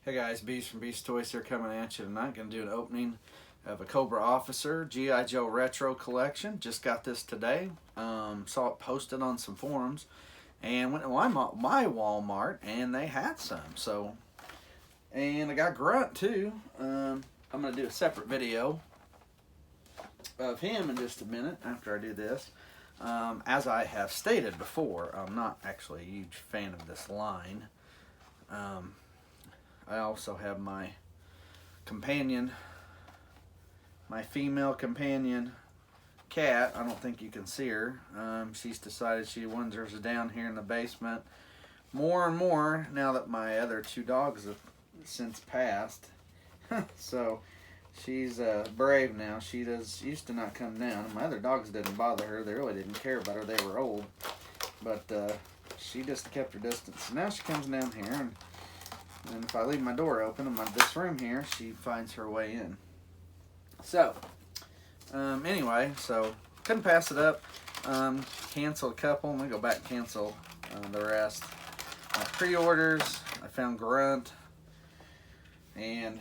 Hey guys, Beast from Beast Toys here coming at you tonight. Going to do an opening of a Cobra Officer G.I. Joe Retro Collection. Just got this today. Saw it posted on some forums and went to my Walmart and they had some. And I got Grunt too. I'm going to do a separate video of him in just a minute after I do this. As I have stated before, I'm not actually a huge fan of this line. I also have my companion, my female companion cat. I don't think you can see her. She's decided she wanders down here in the basement more and more now that my other two dogs have since passed. So she's brave now. She used to not come down. My other dogs didn't bother her. They really didn't care about her. They were old. But she just kept her distance. Now she comes down here, and if I leave my door open in this room here, she finds her way in. So, anyway, couldn't pass it up. Canceled a couple. I'm going to go back and cancel the rest. My pre-orders, I found Grunt. And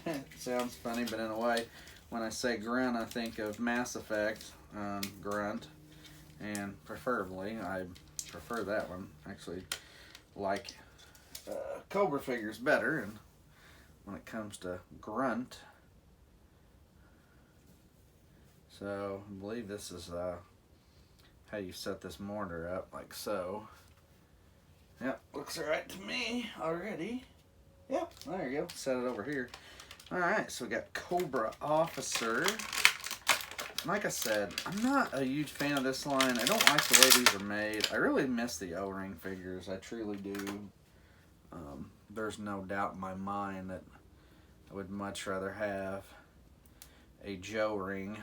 it sounds funny, but in a way, when I say Grunt, I think of Mass Effect Grunt. And preferably, I prefer that one. Actually, like Cobra figures better, and when it comes to Grunt, so I believe this is how you set this mortar up, like so. Yep, looks alright to me already. Yep, there you go. Set it over here. Alright, so we got Cobra Officer. Like I said, I'm not a huge fan of this line. I don't like the way these are made. I really miss the O-ring figures. I truly do. There's no doubt in my mind that I would much rather have a Joe ring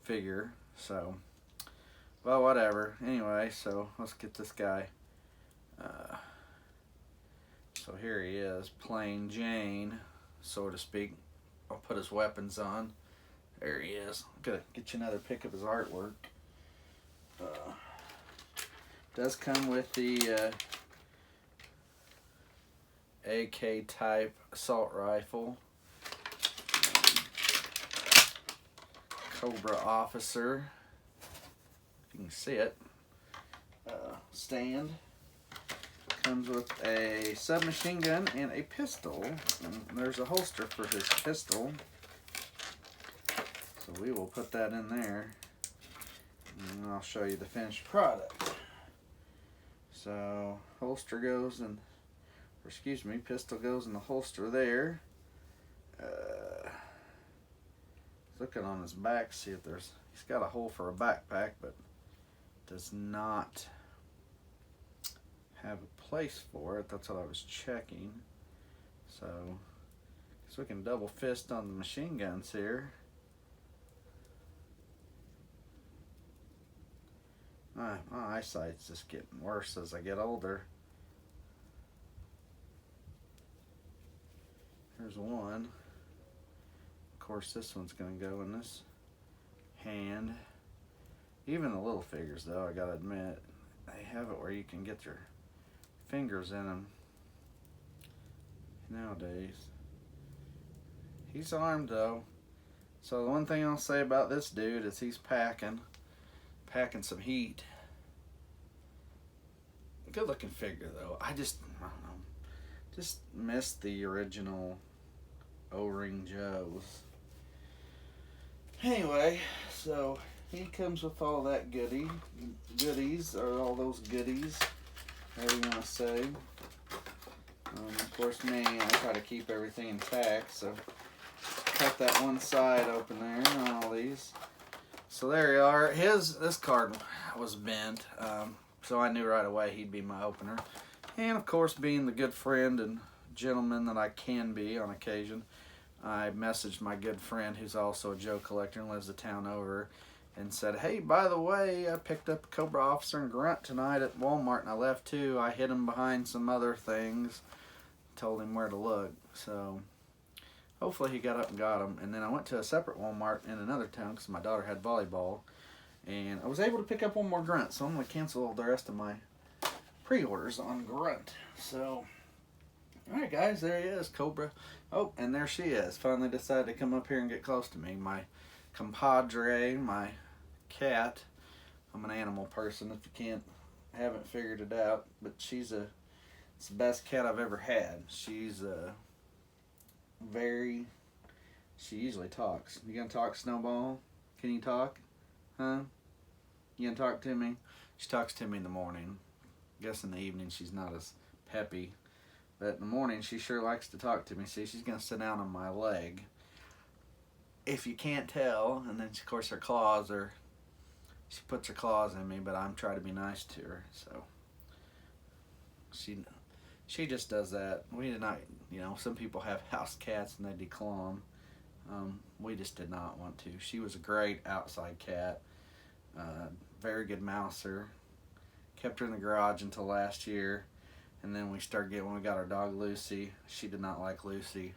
figure. So, well, whatever. Anyway, so let's get this guy. So here he is, plain Jane, so to speak. I'll put his weapons on. There he is. I'm gonna get you another pic of his artwork. Does come with the AK type assault rifle. Cobra Officer. If you can see it. Stand. Comes with a submachine gun and a pistol. And there's a holster for his pistol. So we will put that in there. And I'll show you the finished product. So holster goes in, or excuse me, pistol goes in the holster there. Looking on his back, see if he's got a hole for a backpack, but does not have a place for it. That's what I was checking. So we can double fist on the machine guns here. My eyesight's just getting worse as I get older. Here's one. Of course, this one's going to go in this hand. Even the little figures, though, I gotta admit, they have it where you can get your fingers in them nowadays. He's armed, though. So the one thing I'll say about this dude is he's packing some heat. Good looking figure, though. I don't know, just missed the original O-ring Joes. Anyway, so he comes with all that goodies, or all those goodies, whatever you want to say. Of course, me, I try to keep everything intact, so cut that one side open there on all these. So there you are. This card was bent, so I knew right away he'd be my opener. And of course, being the good friend and gentleman that I can be on occasion, I messaged my good friend who's also a Joe collector and lives a town over and said, hey, by the way, I picked up a Cobra Officer and Grunt tonight at Walmart and I left too. I hid him behind some other things, told him where to look. So hopefully he got up and got them. And then I went to a separate Walmart in another town because my daughter had volleyball. And I was able to pick up one more Grunt. So I'm going to cancel the rest of my pre-orders on Grunt. So Alright guys, there he is, Cobra. Oh, and there she is. Finally decided to come up here and get close to me. My compadre, my cat. I'm an animal person if you haven't figured it out. But it's the best cat I've ever had. She's very, she usually talks. You gonna talk, Snowball? Can you talk? Huh? You gonna talk to me? She talks to me in the morning. I guess in the evening she's not as peppy. But in the morning, she sure likes to talk to me. See, she's going to sit down on my leg. If you can't tell, and then, of course, she puts her claws in me, but I'm trying to be nice to her. So, she just does that. We did not, some people have house cats and they declaw them. We just did not want to. She was a great outside cat. Very good mouser. Kept her in the garage until last year. And then when we got our dog Lucy, she did not like Lucy.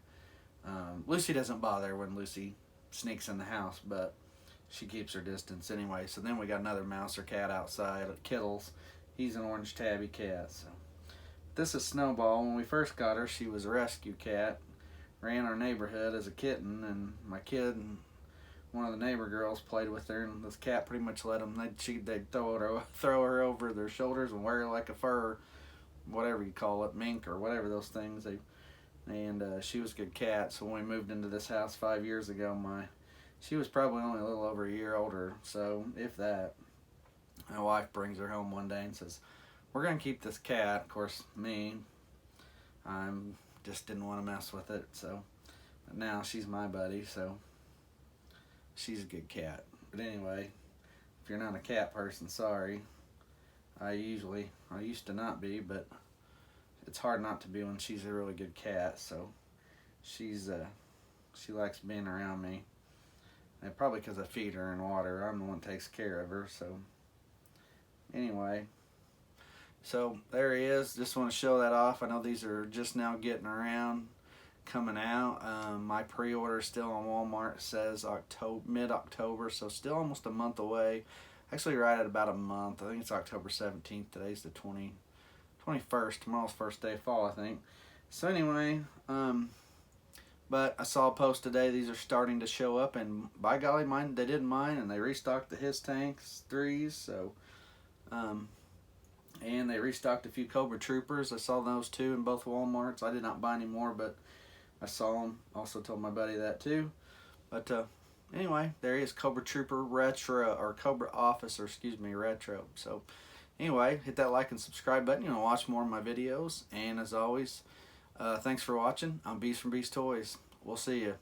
Lucy doesn't bother when Lucy sneaks in the house, but she keeps her distance anyway. So then we got another mouser cat outside, Kittles. He's an orange tabby cat. So this is Snowball. When we first got her, she was a rescue cat. Ran our neighborhood as a kitten, and my kid and one of the neighbor girls played with her, and this cat pretty much let them. They'd throw her over their shoulders and wear her like a fur, whatever you call it, mink or whatever those things. She was a good cat. So when we moved into this house 5 years ago, she was probably only a little over a year older. So if that, my wife brings her home one day and says, "We're gonna keep this cat." Of course, I just didn't want to mess with it. So, but now she's my buddy. So she's a good cat. But anyway, if you're not a cat person, sorry. I used to not be, but it's hard not to be when she's a really good cat. So she likes being around me, and probably because I feed her and water. I'm the one that takes care of her. So anyway, so there he is. Just want to show that off. I know these are just now getting around, coming out. My pre-order still on Walmart says mid-October, so still almost a month away. Actually, right at about a month. I think it's October 17th. Today's the 21st. Tomorrow's first day of fall, I think. So anyway, but I saw a post today. These are starting to show up, and by golly, they did mine, and they restocked the His Tanks 3s. So, and they restocked a few Cobra Troopers. I saw those too in both Walmarts. I did not buy any more, but I saw them. Also told my buddy that too. But anyway, there he is, Cobra Trooper Retro, or Cobra Officer, Retro. So anyway, hit that like and subscribe button. You want to watch more of my videos. And as always, thanks for watching. I'm Beast from Beast Toys. We'll see you.